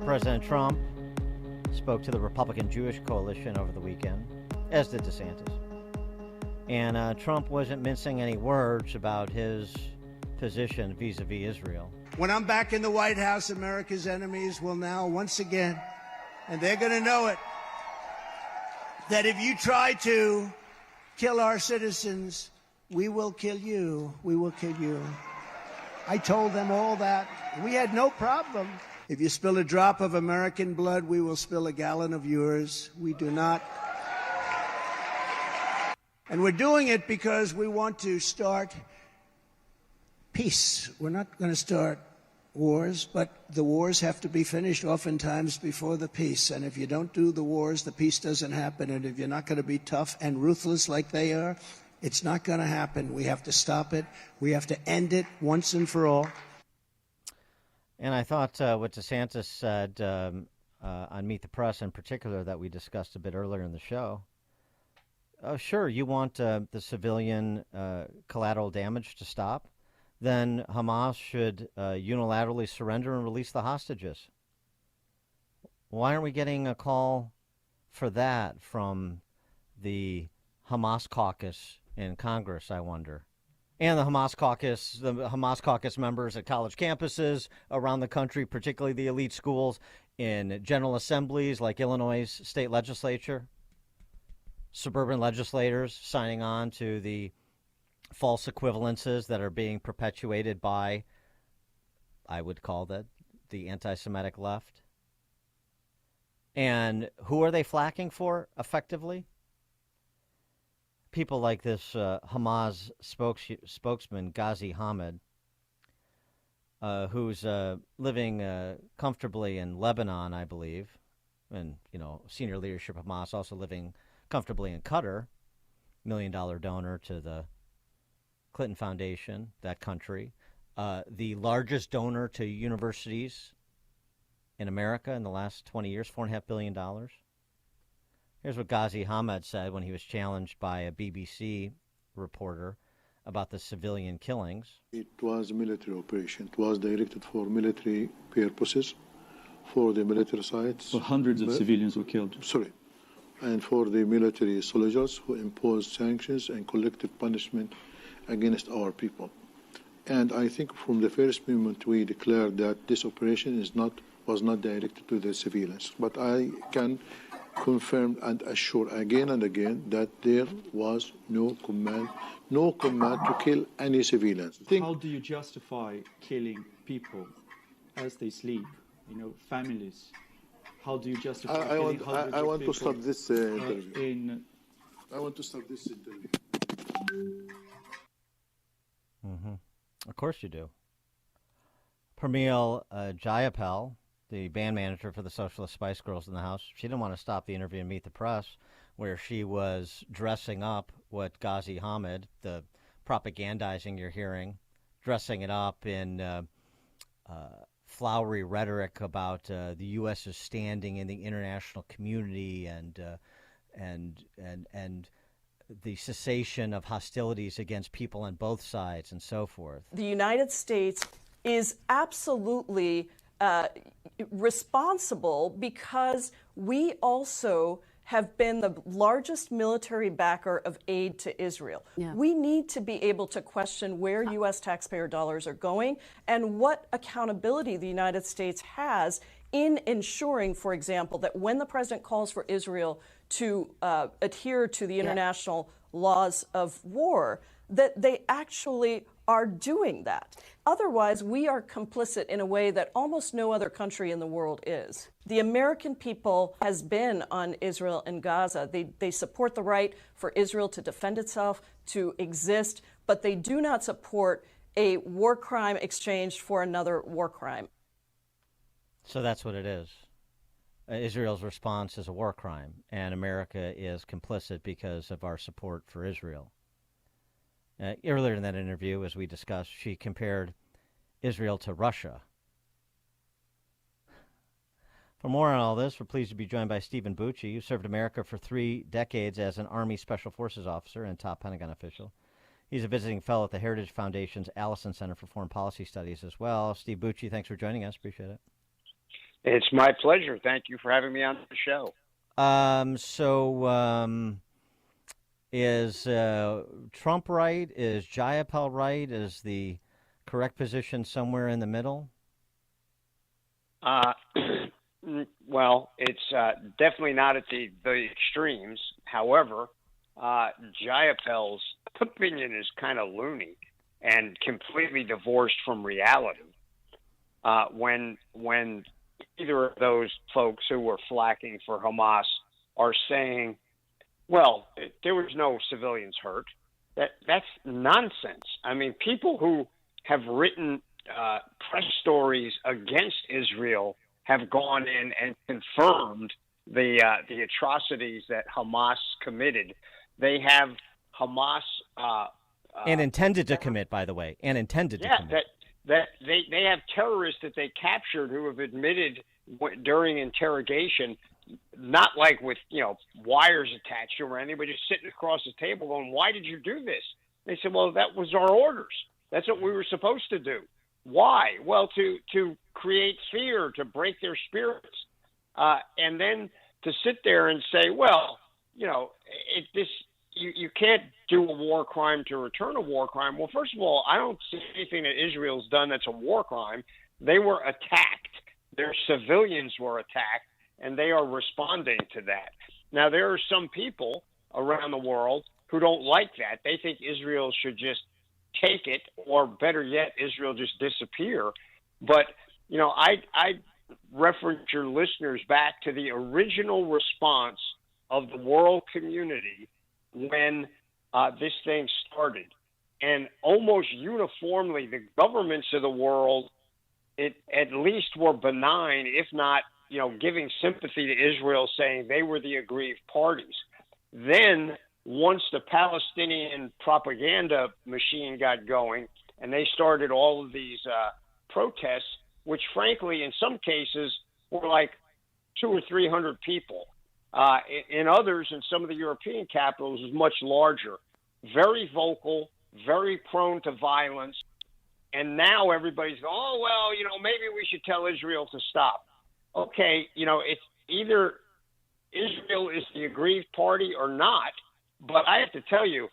President Trump spoke to the Republican Jewish coalition over the weekend, as did DeSantis. And Trump wasn't mincing any words about his position vis-a-vis Israel. When I'm back in the White House, America's enemies will now once again, and they're going to know it, that if you try to kill our citizens, we will kill you. We will kill you. I told them all that. We had no problem. If you spill a drop of American blood, we will spill a gallon of yours. We do not. And we're doing it because we want to start peace. We're not going to start wars, but the wars have to be finished oftentimes before the peace. And if you don't do the wars, the peace doesn't happen. And if you're not going to be tough and ruthless like they are, it's not going to happen. We have to stop it. We have to end it once and for all. And I thought what DeSantis said on Meet the Press in particular that we discussed a bit earlier in the show. Sure, you want the civilian collateral damage to stop? Then Hamas should unilaterally surrender and release the hostages. Why aren't we getting a call for that from the Hamas caucus in Congress, I wonder? And the Hamas caucus members at college campuses around the country, particularly the elite schools, in general assemblies like Illinois' state legislature, suburban legislators signing on to the false equivalences that are being perpetuated by, I would call that, the anti-Semitic left. And who are they flacking for, effectively? People like this Hamas spokesman, Ghazi Hamid, who's living comfortably in Lebanon, I believe, and, senior leadership of Hamas also living comfortably in Qatar, $1 million donor to the Clinton Foundation, that country, the largest donor to universities in America in the last 20 years, $4.5 billion. Here's what Ghazi Hamid said when he was challenged by a BBC reporter about the civilian killings. It was a military operation. It was directed for military purposes, for the military sites. Well, hundreds of civilians were killed. Sorry. And for the military soldiers who imposed sanctions and collective punishment against our people. And I think from the first moment we declared that this operation was not directed to the civilians. But I can confirm and assure again and again that there was no command to kill any civilians. How do you justify killing people as they sleep, families? How do you justify killing hundreds of people? I want to stop this interview. I want to stop this interview. Mm-hmm. Of course you do. Pramil Jayapal, the band manager for the Socialist Spice Girls in the House, she didn't want to stop the interview and Meet the Press, where she was dressing up what Ghazi Hamid, the propagandizing you're hearing, dressing it up in flowery rhetoric about the U.S.'s standing in the international community and the cessation of hostilities against people on both sides and so forth. The United States is absolutely responsible because we also have been the largest military backer of aid to Israel. Yeah. We need to be able to question where U.S. taxpayer dollars are going and what accountability the United States has in ensuring, for example, that when the president calls for Israel to adhere to the international laws of war, that they actually are doing that. Otherwise, we are complicit in a way that almost no other country in the world is. The American people has been on Israel and Gaza. They support the right for Israel to defend itself, to exist, but they do not support a war crime exchanged for another war crime. So that's what it is. Israel's response is a war crime, and America is complicit because of our support for Israel. Earlier in that interview, as we discussed, she compared Israel to Russia. For more on all this, we're pleased to be joined by Stephen Bucci, who served America for 3 decades as an Army Special Forces officer and top Pentagon official. He's a visiting fellow at the Heritage Foundation's Allison Center for Foreign Policy Studies as well. Steve Bucci, thanks for joining us. Appreciate it. It's my pleasure. Thank you for having me on the show. So, is Trump right? Is Jayapal right? Is the correct position somewhere in the middle? Uh, well, it's definitely not at the extremes. However, Jayapal's opinion is kind of loony and completely divorced from reality. When either of those folks who were flacking for Hamas are saying, "Well, there was no civilians hurt," that's nonsense. I mean, people who have written press stories against Israel have gone in and confirmed the atrocities that Hamas committed. They have Hamas And intended to commit, by the way, and intended to yeah, commit. that they have terrorists that they captured who have admitted during interrogation, not like with wires attached to them or anything, but just sitting across the table going, "Why did you do this?" They said, "Well, that was our orders. That's what we were supposed to do." Why? Well, to create fear, to break their spirits, and then to sit there and say, "Well, you can't do a war crime to return a war crime." Well, first of all, I don't see anything that Israel's done that's a war crime. They were attacked. Their civilians were attacked, and they are responding to that. Now, there are some people around the world who don't like that. They think Israel should just take it, or better yet, Israel just disappear. But, I reference your listeners back to the original response of the world community when this thing started. And almost uniformly, the governments of the world, it at least were benign, if not, giving sympathy to Israel, saying they were the aggrieved parties. Then, once the Palestinian propaganda machine got going and they started all of these protests, which frankly, in some cases, were like 200 or 300 people. In others, in some of the European capitals, was much larger, very vocal, very prone to violence. And now everybody's going, "Oh, well, maybe we should tell Israel to stop." Okay, it's either Israel is the aggrieved party or not. But I have to tell you,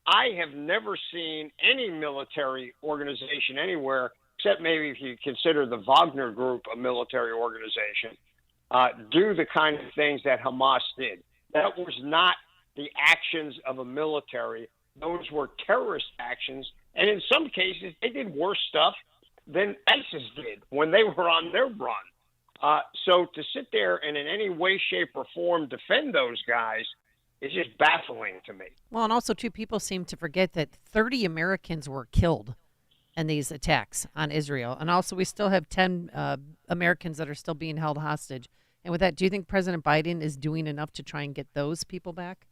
I have never seen any military organization anywhere, except maybe if you consider the Wagner Group a military organization, do the kind of things that Hamas did. That was not the actions of a military. Those were terrorist actions. And in some cases, they did worse stuff than ISIS did when they were on their run. So to sit there and in any way, shape, or form defend those guys is just baffling to me. Well, and also, too, people seem to forget that 30 Americans were killed in these attacks on Israel. And also, we still have 10 Americans that are still being held hostage. And with that, do you think President Biden is doing enough to try and get those people back?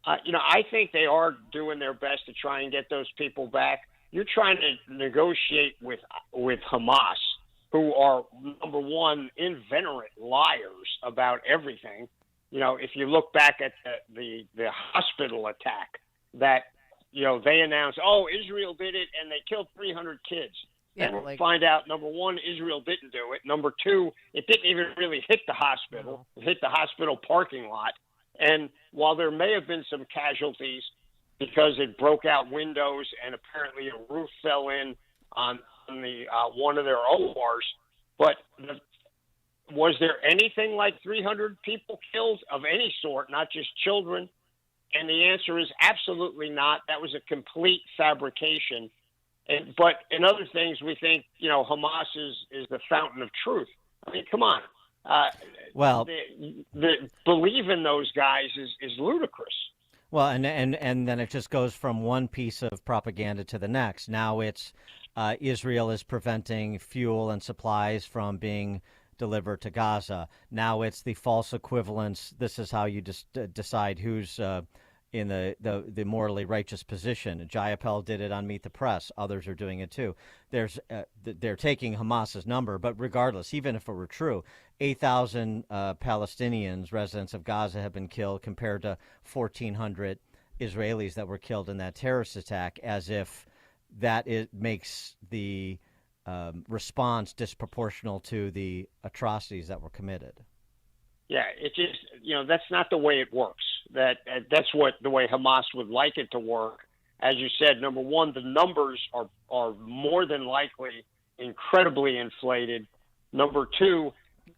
I think they are doing their best to try and get those people back. You're trying to negotiate with Hamas, who are, number one, inveterate liars about everything. If you look back at the hospital attack that, they announced, "Oh, Israel did it and they killed 300 kids." Yeah, and find out, number one, Israel didn't do it. Number two, it didn't even really hit the hospital. No. It hit the hospital parking lot. And while there may have been some casualties because it broke out windows and apparently a roof fell in on the one of their ORs, but was there anything like 300 people killed of any sort, not just children? And the answer is absolutely not. That was a complete fabrication. But in other things, we think, Hamas is the fountain of truth. I mean, come on. The believe in those guys is ludicrous. Well, and then it just goes from one piece of propaganda to the next. Now it's Israel is preventing fuel and supplies from being delivered to Gaza. Now it's the false equivalence. This is how you just decide who's in the morally righteous position. Jayapal did it on Meet the Press. Others are doing it too. They're taking Hamas's number, but regardless, even if it were true, 8,000 Palestinians, residents of Gaza, have been killed compared to 1,400 Israelis that were killed in that terrorist attack, as if makes the response disproportional to the atrocities that were committed. Yeah, it just that's not the way it works. That's what the way Hamas would like it to work. As you said, number one, the numbers are more than likely incredibly inflated. Number two,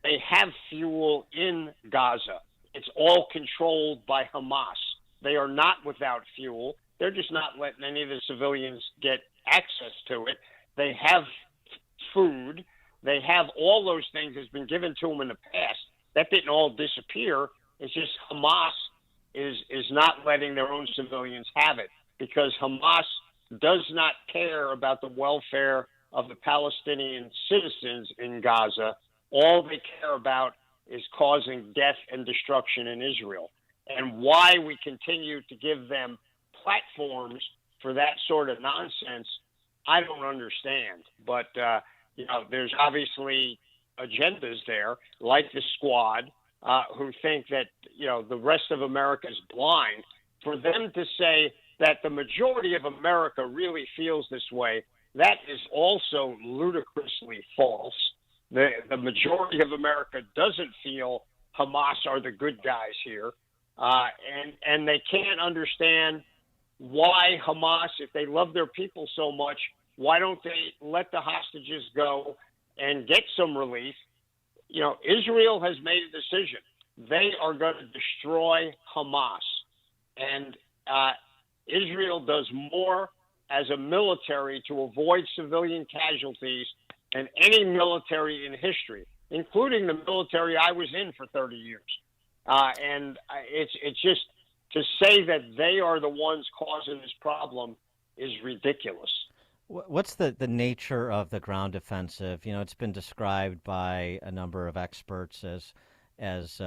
they have fuel in Gaza. It's all controlled by Hamas. They are not without fuel. They're just not letting any of the civilians get access to it. They have food. They have all those things that's been given to them in the past. That didn't all disappear. It's just Hamas is not letting their own civilians have it because Hamas does not care about the welfare of the Palestinian citizens in Gaza. All they care about is causing death and destruction in Israel. And why we continue to give them platforms for that sort of nonsense, I don't understand. But, there's obviously agendas there, like the Squad, who think that, the rest of America is blind. For them to say that the majority of America really feels this way, that is also ludicrously false. The majority of America doesn't feel Hamas are the good guys here. And they can't understand why Hamas, if they love their people so much, why don't they let the hostages go and get some relief? Israel has made a decision. They are going to destroy Hamas. And Israel does more as a military to avoid civilian casualties than any military in history, including the military I was in for 30 years. And it's just to say that they are the ones causing this problem is ridiculous. What's the nature of the ground offensive? It's been described by a number of experts as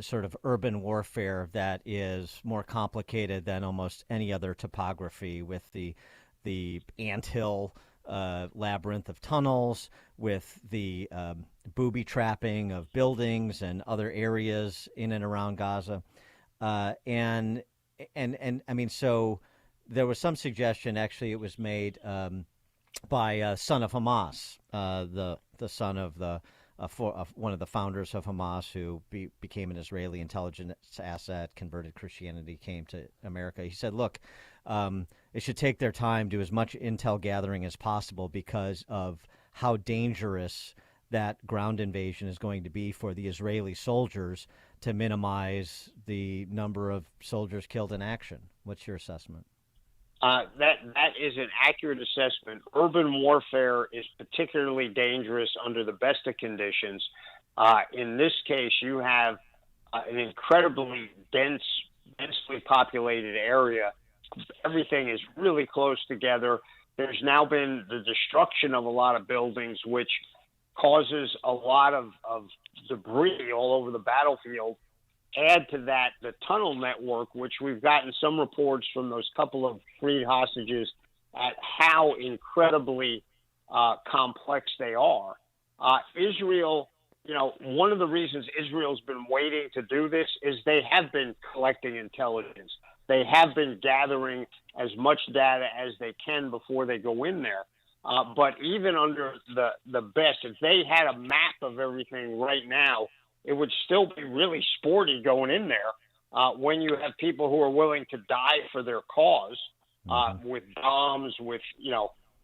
sort of urban warfare that is more complicated than almost any other topography, with the anthill labyrinth of tunnels, with the booby trapping of buildings and other areas in and around Gaza, and I mean, so there was some suggestion. Actually, it was made by son of Hamas, the son of one of the founders of Hamas, who became an Israeli intelligence asset, converted Christianity, came to America. He said, look, they should take their time, do as much intel gathering as possible because of how dangerous that ground invasion is going to be for the Israeli soldiers to minimize the number of soldiers killed in action. What's your assessment? That is an accurate assessment. Urban warfare is particularly dangerous under the best of conditions. In this case, you have an incredibly densely populated area. Everything is really close together. There's now been the destruction of a lot of buildings, which causes a lot of debris all over the battlefield. Add to that the tunnel network, which we've gotten some reports from those couple of freed hostages at how incredibly complex they are. Israel, one of the reasons Israel's been waiting to do this is they have been collecting intelligence. They have been gathering as much data as they can before they go in there. But even under the best, if they had a map of everything right now, it would still be really sporty going in there when you have people who are willing to die for their cause with bombs, with,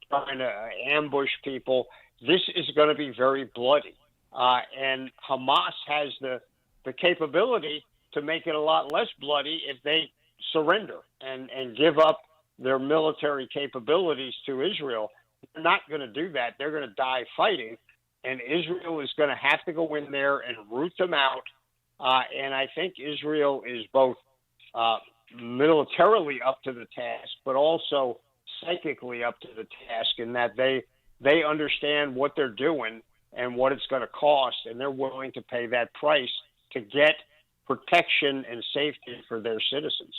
trying to ambush people. This is going to be very bloody. And Hamas has the capability to make it a lot less bloody if they surrender and give up their military capabilities to Israel. They're not going to do that. They're going to die fighting. And Israel is going to have to go in there and root them out. And I think Israel is both militarily up to the task, but also psychically up to the task, in that they understand what they're doing and what it's going to cost, and they're willing to pay that price to get protection and safety for their citizens.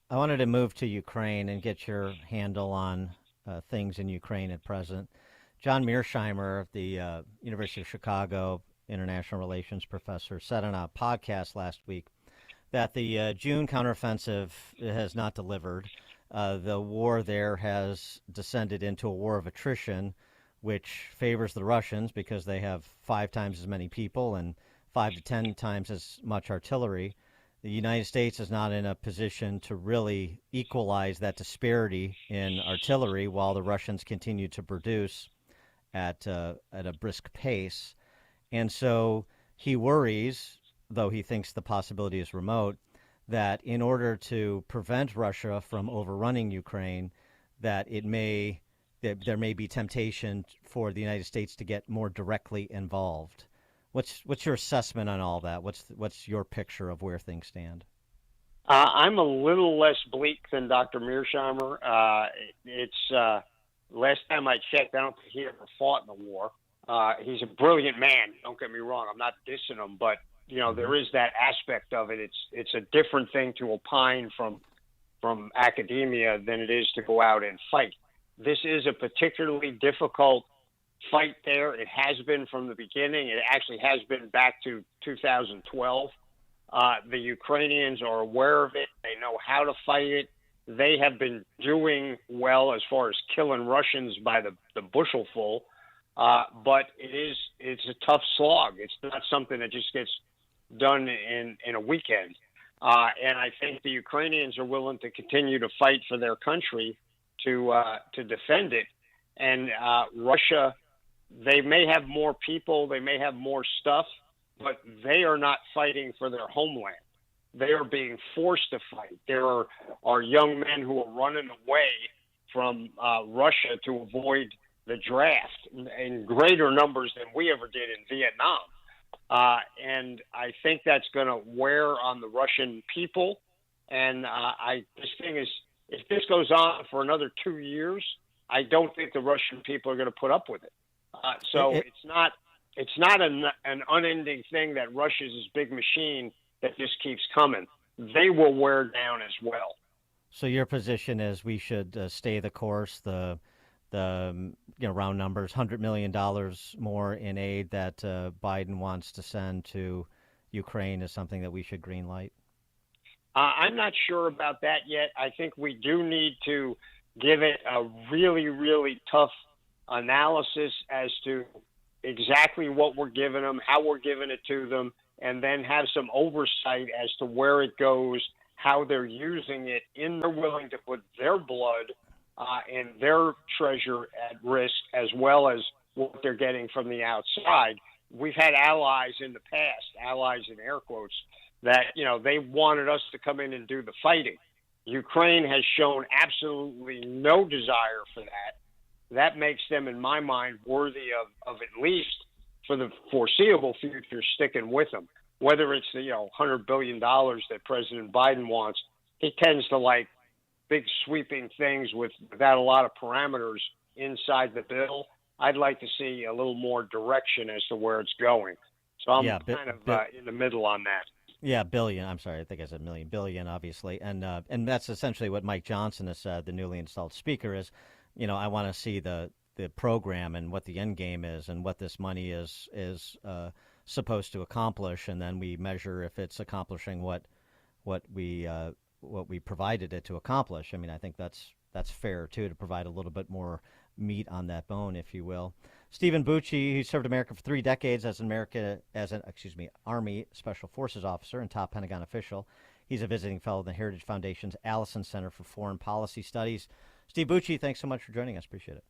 I wanted to move to Ukraine and get your handle on things in Ukraine at present. John Mearsheimer of the University of Chicago International Relations professor said on a podcast last week that the June counteroffensive has not delivered, The war there has descended into a war of attrition, which favors the Russians because they have 5 times as many people and 5 to 10 times as much artillery. The United States is not in a position to really equalize that disparity in artillery while the Russians continue to produce at a brisk pace. And so he worries, though he thinks the possibility is remote, that in order to prevent Russia from overrunning Ukraine, that there may be temptation for the United States to get more directly involved. What's your assessment on all that? What's your picture of where things stand? I'm a little less bleak than Dr. Mearsheimer. Last time I checked, I don't think he ever fought in the war. He's a brilliant man. Don't get me wrong. I'm not dissing him, but there is that aspect of it. It's a different thing to opine from academia than it is to go out and fight. This is a particularly difficult fight there. It has been from the beginning. It actually has been back to 2012. The Ukrainians are aware of it. They know how to fight it. They have been doing well as far as killing Russians by the bushelful. But it's a tough slog. It's not something that just gets done in a weekend. And I think the Ukrainians are willing to continue to fight for their country to defend it. And Russia, they may have more people, they may have more stuff, but they are not fighting for their homeland. They are being forced to fight. There are young men who are running away from Russia to avoid the draft in greater numbers than we ever did in Vietnam. And I think that's going to wear on the Russian people. And this thing is, if this goes on for another 2 years, I don't think the Russian people are going to put up with it. It's not an unending thing that Russia's this big machine that just keeps coming. They will wear down as well. So your position is we should stay the course. The round numbers, $100 million more in aid that Biden wants to send to Ukraine is something that we should green light? I'm not sure about that yet. I think we do need to give it a really, really tough analysis as to exactly what we're giving them, how we're giving it to them, and then have some oversight as to where it goes, how they're using it, and they're willing to put their blood and their treasure at risk, as well as what they're getting from the outside. We've had allies in the past, allies in air quotes, that, they wanted us to come in and do the fighting. Ukraine has shown absolutely no desire for that. That makes them, in my mind, worthy of at least for the foreseeable future sticking with them. Whether it's the $100 billion that President Biden wants, he tends to like big sweeping things without a lot of parameters inside the bill. I'd like to see a little more direction as to where it's going. So I'm in the middle on that. Yeah, billion. I'm sorry, I think I said million, billion, obviously, and that's essentially what Mike Johnson has said. The newly installed speaker is, I want to see the program and what the end game is and what this money is supposed to accomplish, and then we measure if it's accomplishing what we provided it to accomplish. I mean, I think that's fair too, to provide a little bit more meat on that bone, if you will. Stephen Bucci, he served America for 3 decades as an Army Special Forces officer and top Pentagon official. He's a visiting fellow in the Heritage Foundation's Allison Center for Foreign Policy Studies. Steve Bucci, thanks so much for joining us. Appreciate it.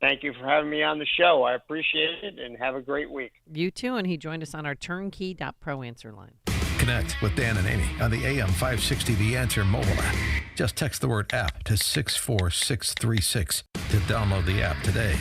Thank you for having me on the show. I appreciate it, and have a great week. You too, and he joined us on our turnkey.pro answer line. Connect with Dan and Amy on the AM 560 The Answer mobile app. Just text the word app to 64636 to download the app today.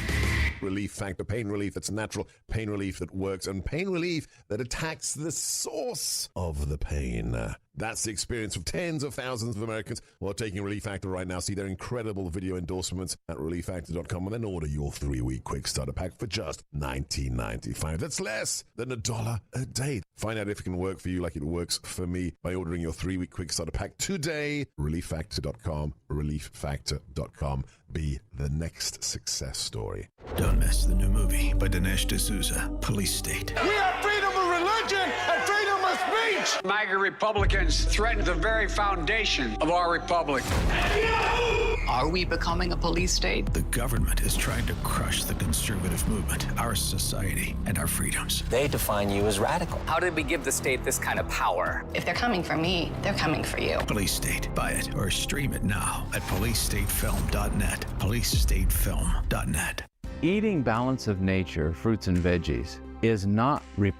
Relief Factor, pain relief that's natural, pain relief that works, and pain relief that attacks the source of the pain. That's the experience of tens of thousands of Americans who are taking Relief Factor right now. See their incredible video endorsements at relieffactor.com and then order your 3-week quick starter pack for just $19.95. That's less than $1 a day. Find out if it can work for you like it works for me by ordering your 3-week quick starter pack today. Relieffactor.com, relieffactor.com. Be the next success story. Don't miss the new movie by Dinesh D'Souza, Police State. We have freedom of religion and freedom of speech! MAGA Republicans threaten the very foundation of our republic. Are we becoming a police state? The government is trying to crush the conservative movement, our society, and our freedoms. They define you as radical. How did we give the state this kind of power? If they're coming for me, they're coming for you. Police State. Buy it or stream it now at policestatefilm.net. policestatefilm.net. Eating balance of nature, fruits and veggies, is not replacing